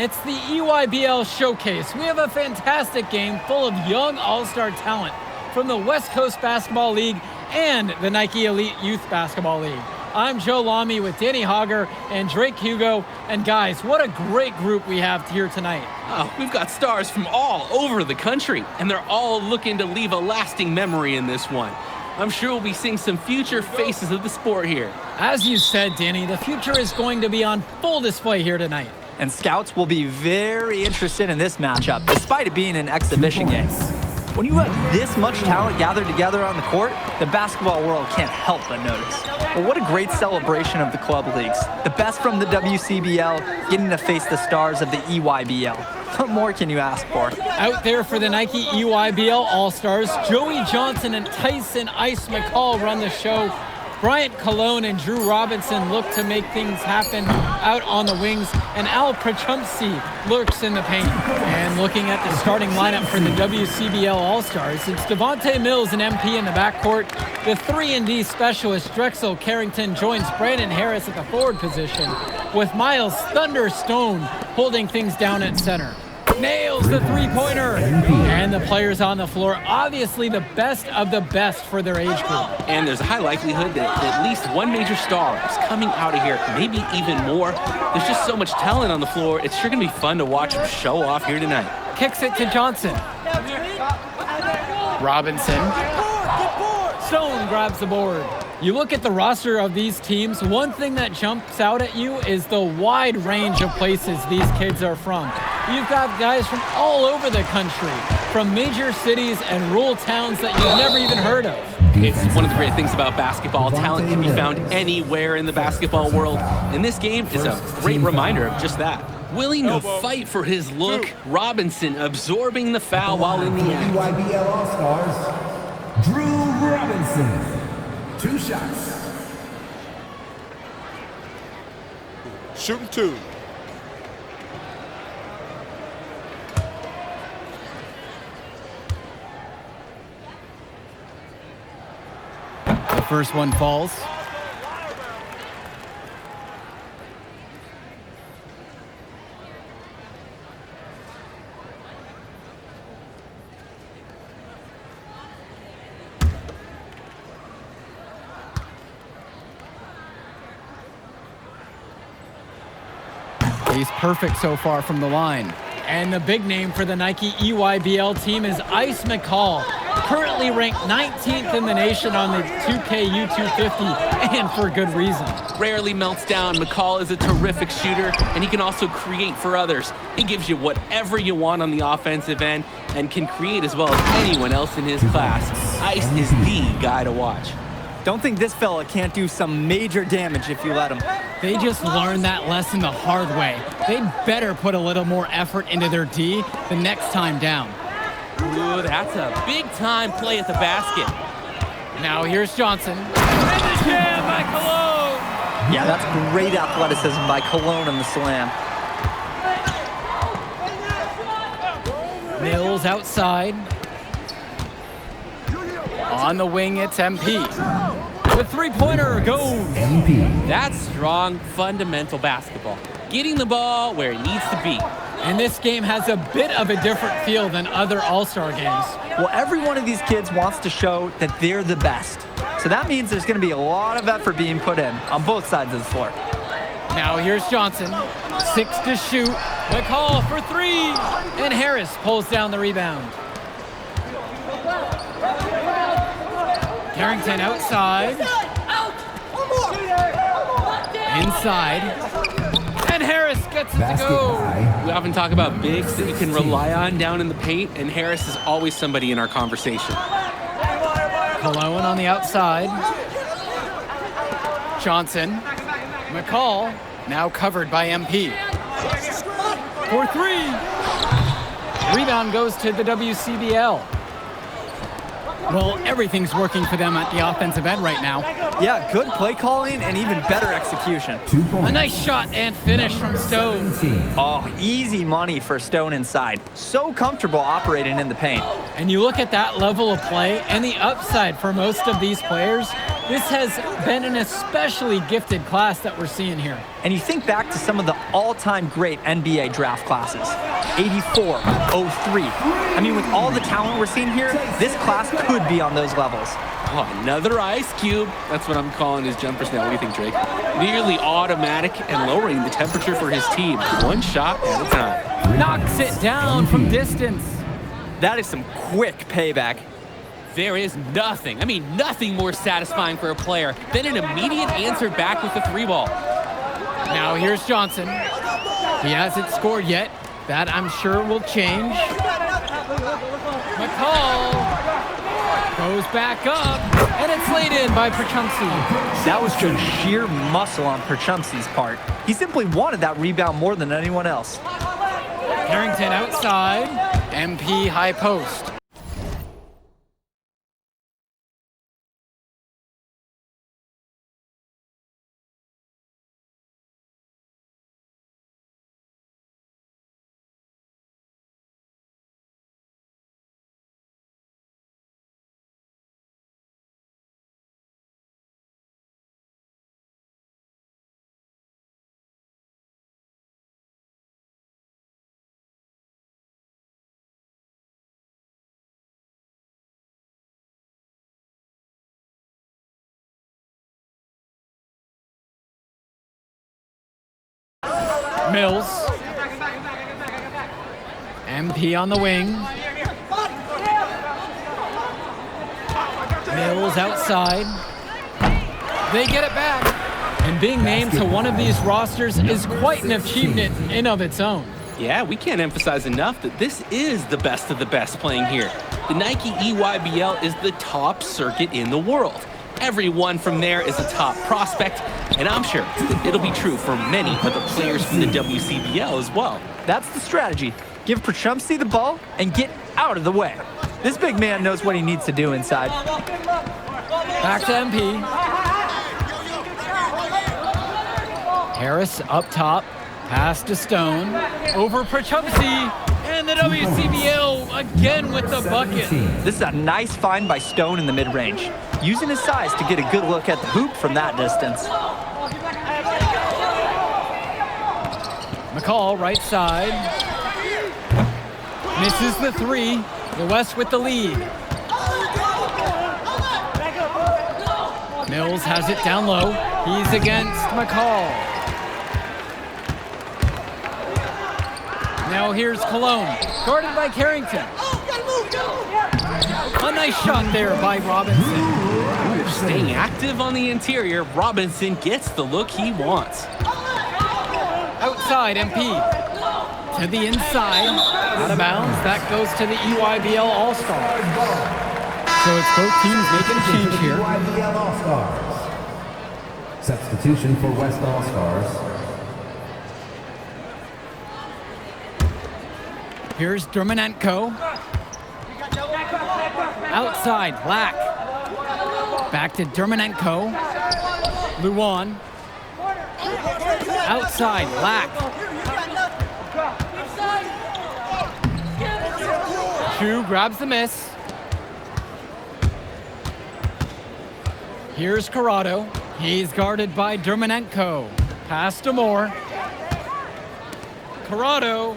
It's the EYBL Showcase. We have a fantastic game full of young all-star talent from the West Coast Basketball League and the Nike Elite Youth Basketball League. I'm Joe Lamy with Danny Hogger and Drake Hugo. And guys, what a great group we have here tonight. Oh, we've got stars from all over the country, and they're all looking to leave a lasting memory in this one. I'm sure we'll be seeing some future faces of the sport here. As you said, Danny, the future is going to be on full display here tonight. And scouts will be very interested in this matchup, despite it being an exhibition game. When you have this much talent gathered together on the court, the basketball world can't help but notice. But what a great celebration of the club leagues. The best from the WCBL getting to face the stars of the EYBL. What more can you ask for? Out there for the Nike EYBL All-Stars, Joey Johnson and Tyson Ice McCall run the show. Bryant Cologne and Drew Robinson look to make things happen out on the wings, and Al Prachumpsy lurks in the paint. And looking at the starting lineup for the WCBL All-Stars, it's Devontae Mills and MP in the backcourt. The 3-and-D specialist Drexel Carrington joins Brandon Harris at the forward position, with Miles Thunderstone holding things down at center. Nails the three-pointer, and the players on the floor, obviously the best of the best for their age group. And there's a high likelihood that at least one major star is coming out of here, maybe even more. There's just so much talent on the floor. It's sure going to be fun to watch them show off here tonight. Kicks it to Johnson. Robinson. Stone grabs the board. You look at the roster of these teams, one thing that jumps out at you is the wide range of places these kids are from. You've got guys from all over the country, from major cities and rural towns that you've never even heard of. It's one of the great things about basketball. Talent can be found anywhere in the basketball world, and this game is a great reminder of just that. Willing to fight for his look, Robinson absorbing the foul while in the act. EYBL All-Stars, Drew Robinson. 2 shots. Shooting 2. The first one falls. He's perfect so far from the line. And the big name for the Nike EYBL team is Ice McCall, currently ranked 19th in the nation on the 2K U250, and for good reason. Rarely melts down. McCall is a terrific shooter, and he can also create for others. He gives you whatever you want on the offensive end and can create as well as anyone else in his class. Ice is the guy to watch. Don't think this fella can't do some major damage if you let him. They just learned that lesson the hard way. They'd better put a little more effort into their D the next time down. Ooh, that's a big-time play at the basket. Now here's Johnson. And the jam by Cologne. Yeah, that's great athleticism by Cologne on the slam. Mills outside. On the wing, it's MP. The three-pointer goes. That's strong, fundamental basketball. Getting the ball where it needs to be. And this game has a bit of a different feel than other All-Star games. Well, every one of these kids wants to show that they're the best. So that means there's going to be a lot of effort being put in on both sides of the floor. Now here's Johnson. 6 to shoot. McCall for 3. And Harris pulls down the rebound. Carrington outside. Inside. And Harris gets it to go. We often talk about bigs that you can rely on down in the paint, and Harris is always somebody in our conversation. Cologne on the outside. Johnson. McCall now covered by MP. For 3. Rebound goes to the WCBL. Well, everything's working for them at the offensive end right now. Yeah, good play calling and even better execution. A nice shot and finish from Stone. Oh, easy money for Stone inside. So comfortable operating in the paint. And you look at that level of play and the upside for most of these players, This has been an especially gifted class that we're seeing here. And you think back to some of the all-time great NBA draft classes, 84, 03. I mean, with all the talent we're seeing here, this class could be on those levels. Oh, another ice cube. That's what I'm calling his jumpers now. What do you think, Drake? Nearly automatic and lowering the temperature for his team, one shot at a time. Knocks it down from distance. That is some quick payback. There is nothing, I mean nothing more satisfying for a player than an immediate answer back with the 3-ball. Now here's Johnson. He hasn't scored yet. That I'm sure will change. McCall goes back up, and it's laid in by Perchumsky. That was just sheer muscle on Perchumsky's part. He simply wanted that rebound more than anyone else. Carrington outside, MP high post. Mills. MP on the wing. Mills outside. They get it back. And being named to one of these rosters is quite an achievement in of its own. Yeah, we can't emphasize enough that this is the best of the best playing here. The Nike EYBL is the top circuit in the world. Everyone from there is a top prospect, and I'm sure it'll be true for many of the players from the WCBL as well. That's the strategy. Give Perchumsky the ball and get out of the way. This big man knows what he needs to do inside. Back to MP. Harris up top, pass to Stone, over Perchumsky, and the WCBL again with the bucket. This is a nice find by Stone in the mid-range, using his size to get a good look at the hoop from that distance. McCall, right side. Misses the 3. The West with the lead. Mills has it down low. He's against McCall. Now here's Cologne, guarded by Carrington. A nice shot there by Robinson. Staying active on the interior, Robinson gets the look he wants. Outside, MP. To the inside, out of bounds. That goes to the EYBL All-Stars. So it's both teams making a change here. EYBL All-Stars. Substitution for West All-Stars. Here's Dermonenko. Outside, Black. Back to Dermonenko. Luan. Outside, Black. Chu grabs the miss. Here's Corrado. He's guarded by Dermonenko. Pass to Moore. Corrado.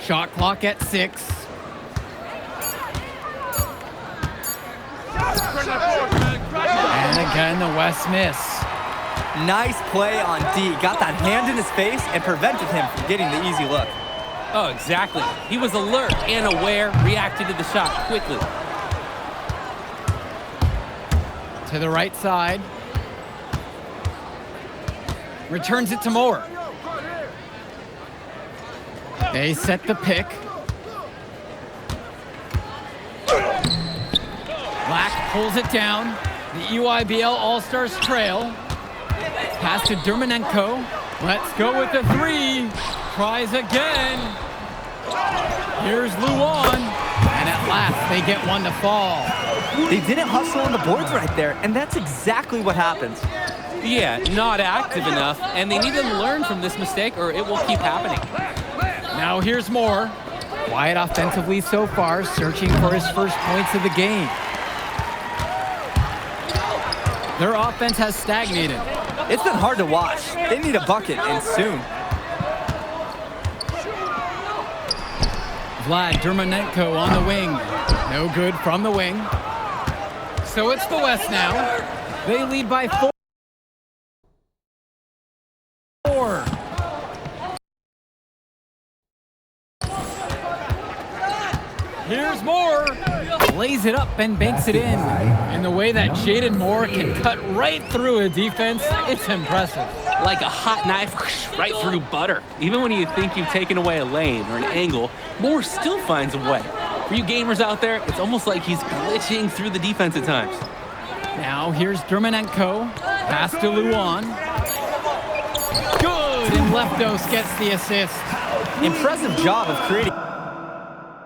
Shot clock at 6. And again, the West miss. Nice play on D. Got that hand in his face and prevented him from getting the easy look. Oh, exactly. He was alert and aware, reacted to the shot quickly. To the right side. Returns it to Moore. They set the pick. Black pulls it down. The EYBL All-Stars trail. Pass to Dermonenko. Let's go with the 3. Tries again. Here's Luan. And at last, they get one to fall. They didn't hustle on the boards right there, and that's exactly what happens. Yeah, not active enough, and they need to learn from this mistake or it will keep happening. Now here's Moore. Quiet offensively so far, searching for his first points of the game. Their offense has stagnated. It's been hard to watch. They need a bucket, and soon. Vlad Dermonenko on the wing. No good from the wing. So it's the West now. They lead by 4. Here's Moore. Lays it up and banks it in the way that Jaden Moore can cut right through a defense. It's impressive. Like a hot knife right through butter. Even when you think you've taken away a lane or an angle, Moore still finds a way. For you gamers out there, it's almost like he's glitching through the defense at times. Now here's Dermonenko. Pass to Luan. Good, and Leftos gets the assist. Impressive job of creating